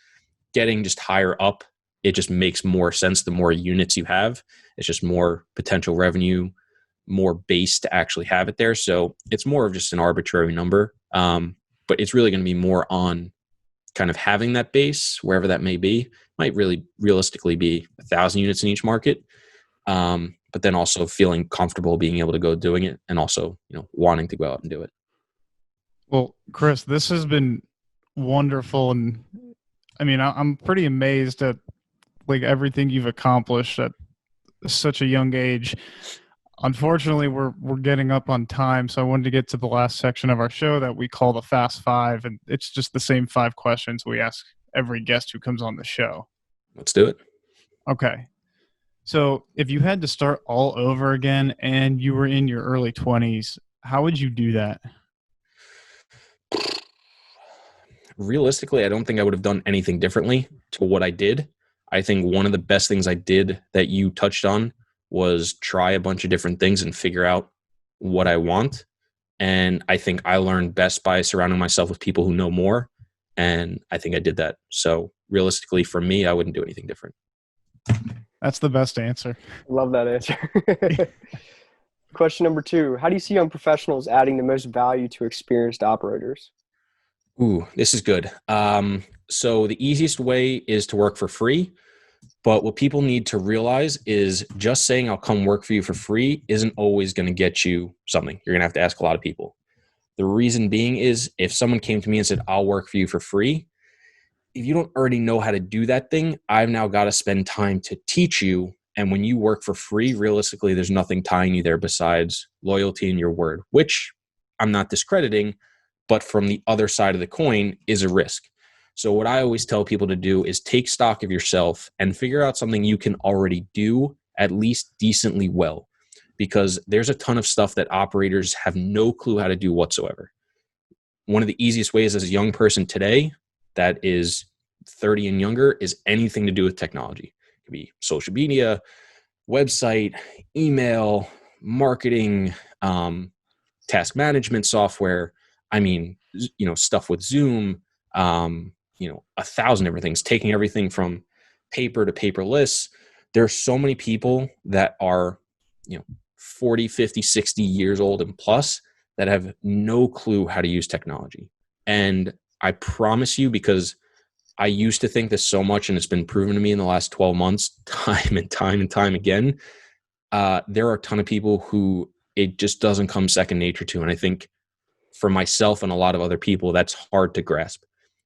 getting just higher up, it just makes more sense. The more units you have, it's just more potential revenue, more base to actually have it there. So it's more of just an arbitrary number. But it's really going to be more on kind of having that base, wherever that may be. Might really realistically be 1,000 units in each market. But then also feeling comfortable being able to go doing it, and also, wanting to go out and do it. Well, Chris, this has been wonderful. And I'm pretty amazed at like everything you've accomplished at such a young age. Unfortunately, we're getting up on time, so I wanted to get to the last section of our show that we call the Fast Five, and it's just the same 5 questions we ask every guest who comes on the show. Let's do it. Okay. So if you had to start all over again and you were in your early 20s, how would you do that? Realistically, I don't think I would have done anything differently to what I did. I think one of the best things I did that you touched on was try a bunch of different things and figure out what I want. And I think I learned best by surrounding myself with people who know more. And I think I did that. So realistically, for me, I wouldn't do anything different. That's the best answer. Love that answer. Question number 2. How do you see young professionals adding the most value to experienced operators? Ooh, this is good. So the easiest way is to work for free. But what people need to realize is just saying I'll come work for you for free isn't always going to get you something. You're going to have to ask a lot of people. The reason being is if someone came to me and said, I'll work for you for free, if you don't already know how to do that thing, I've now got to spend time to teach you. And when you work for free, realistically, there's nothing tying you there besides loyalty and your word, which I'm not discrediting, but from the other side of the coin is a risk. So what I always tell people to do is take stock of yourself and figure out something you can already do at least decently well, because there's a ton of stuff that operators have no clue how to do whatsoever. One of the easiest ways as a young person today that is 30 and younger is anything to do with technology. It could be social media, website, email, marketing, task management software. I mean, stuff with Zoom, 1,000 different things, taking everything from paper to paperless. There are so many people that are, 40, 50, 60 years old and plus that have no clue how to use technology. And I promise you, because I used to think this so much and it's been proven to me in the last 12 months, time and time again, there are a ton of people who it just doesn't come second nature to. And I think for myself and a lot of other people, that's hard to grasp.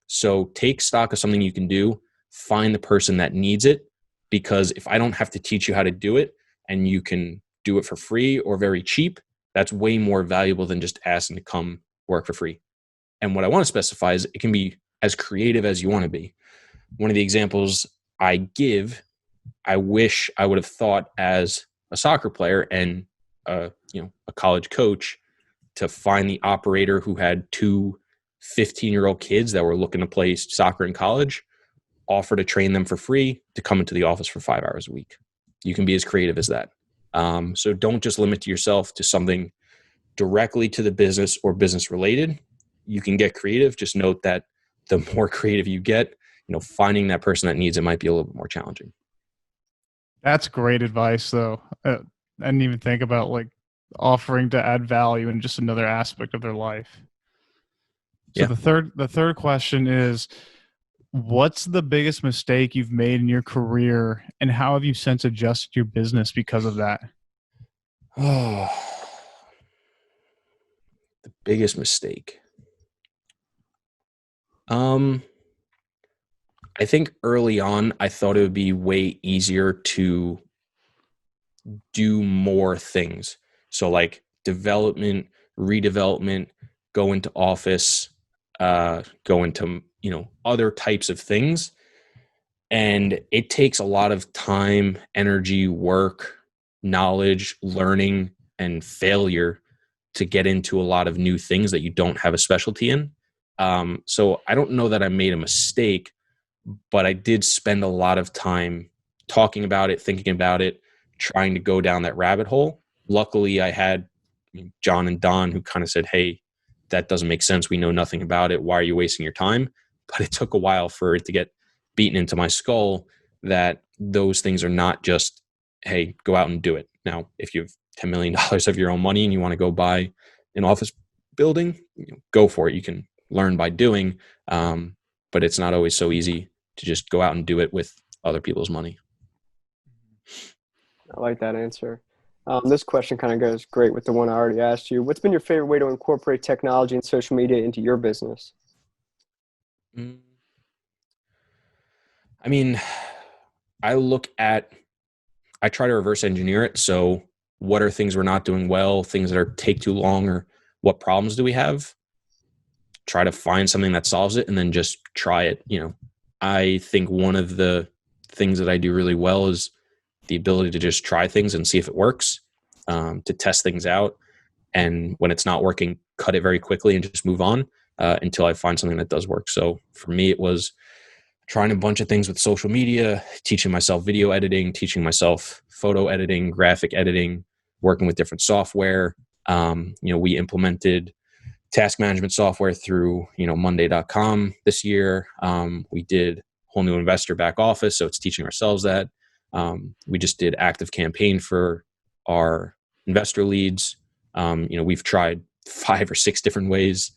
So take stock of something you can do, find the person that needs it, because if I don't have to teach you how to do it and you can do it for free or very cheap, that's way more valuable than just asking to come work for free. And what I want to specify is it can be as creative as you want to be. One of the examples I give, I wish I would have thought as a soccer player and a college coach, to find the operator who had two 15-year-old kids that were looking to play soccer in college, offer to train them for free to come into the office for 5 hours a week. You can be as creative as that. So don't just limit yourself to something directly to the business or business related. You can get creative. Just note that the more creative you get, finding that person that needs it might be a little bit more challenging. That's great advice, though. I didn't even think about offering to add value in just another aspect of their life. So Yeah. the third question is, what's the biggest mistake you've made in your career, and how have you since adjusted your business because of that? Oh, the biggest mistake. I think early on, I thought it would be way easier to do more things. So like development, redevelopment, go into office, go into, other types of things. And it takes a lot of time, energy, work, knowledge, learning, and failure to get into a lot of new things that you don't have a specialty in. So I don't know that I made a mistake, but I did spend a lot of time talking about it, thinking about it, trying to go down that rabbit hole. Luckily, I had John and Don who kind of said, hey, that doesn't make sense. We know nothing about it. Why are you wasting your time? But it took a while for it to get beaten into my skull that those things are not just, hey, go out and do it. Now, if you have $10 million of your own money and you want to go buy an office building, go for it. You can learn by doing, but it's not always so easy to just go out and do it with other people's money. I like that answer. This question kind of goes great with the one I already asked you. What's been your favorite way to incorporate technology and social media into your business? I mean, I try to reverse engineer it. So what are things we're not doing well, things that take too long, or what problems do we have? Try to find something that solves it and then just try it. I think one of the things that I do really well is the ability to just try things and see if it works, to test things out. And when it's not working, cut it very quickly and just move on until I find something that does work. So for me, it was trying a bunch of things with social media, teaching myself video editing, teaching myself photo editing, graphic editing, working with different software. We implemented task management software through, Monday.com this year. We did whole new investor back office. So it's teaching ourselves that. We just did active campaign for our investor leads. We've tried 5 or 6 different ways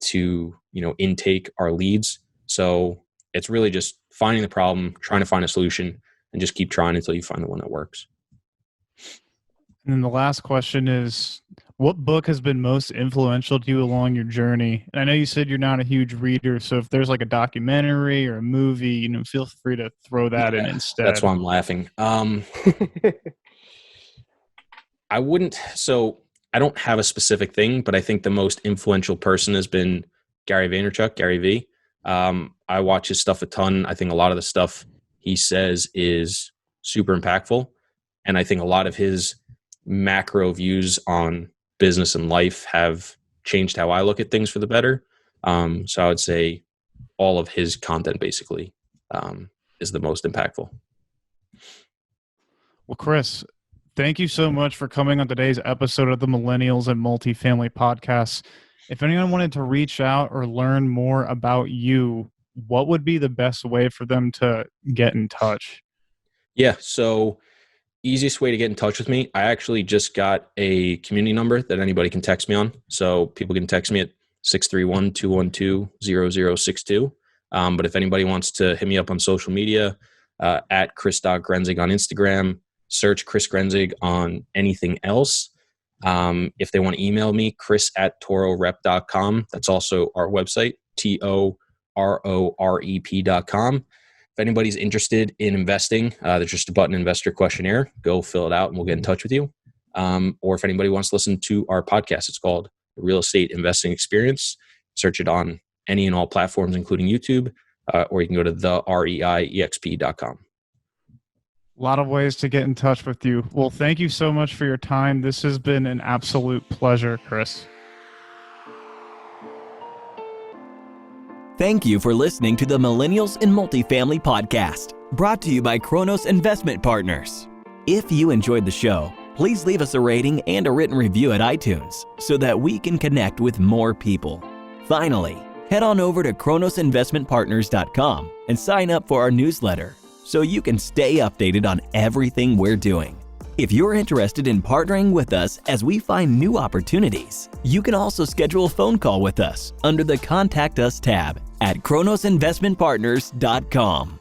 to, intake our leads. So it's really just finding the problem, trying to find a solution, and just keep trying until you find the one that works. And then the last question is, what book has been most influential to you along your journey? And I know you said you're not a huge reader, so if there's like a documentary or a movie, feel free to throw that in instead. That's why I'm laughing. I don't have a specific thing, but I think the most influential person has been Gary Vaynerchuk, Gary V. I watch his stuff a ton. I think a lot of the stuff he says is super impactful. And I think a lot of his macro views on business and life have changed how I look at things for the better. So I would say all of his content basically is the most impactful. Well, Chris, thank you so much for coming on today's episode of the Millennials and Multifamily Podcast. If anyone wanted to reach out or learn more about you, what would be the best way for them to get in touch? Yeah, so easiest way to get in touch with me, I actually just got a community number that anybody can text me on. So people can text me at 631-212-0062. But if anybody wants to hit me up on social media, at Chris.Grenzig on Instagram, search Chris Grenzig on anything else. If they want to email me, chris@tororep.com. That's also our website, TOROREP.com. If anybody's interested in investing, there's just a button, investor questionnaire. Go fill it out and we'll get in touch with you. Or if anybody wants to listen to our podcast, it's called The Real Estate Investing Experience. Search it on any and all platforms, including YouTube, or you can go to thereiexp.com. A lot of ways to get in touch with you. Well, thank you so much for your time. This has been an absolute pleasure, Chris. Thank you for listening to the Millennials in Multifamily Podcast, brought to you by Kronos Investment Partners. If you enjoyed the show, please leave us a rating and a written review at iTunes so that we can connect with more people. Finally, head on over to kronosinvestmentpartners.com and sign up for our newsletter so you can stay updated on everything we're doing. If you're interested in partnering with us as we find new opportunities, you can also schedule a phone call with us under the Contact Us tab at kronosinvestmentpartners.com.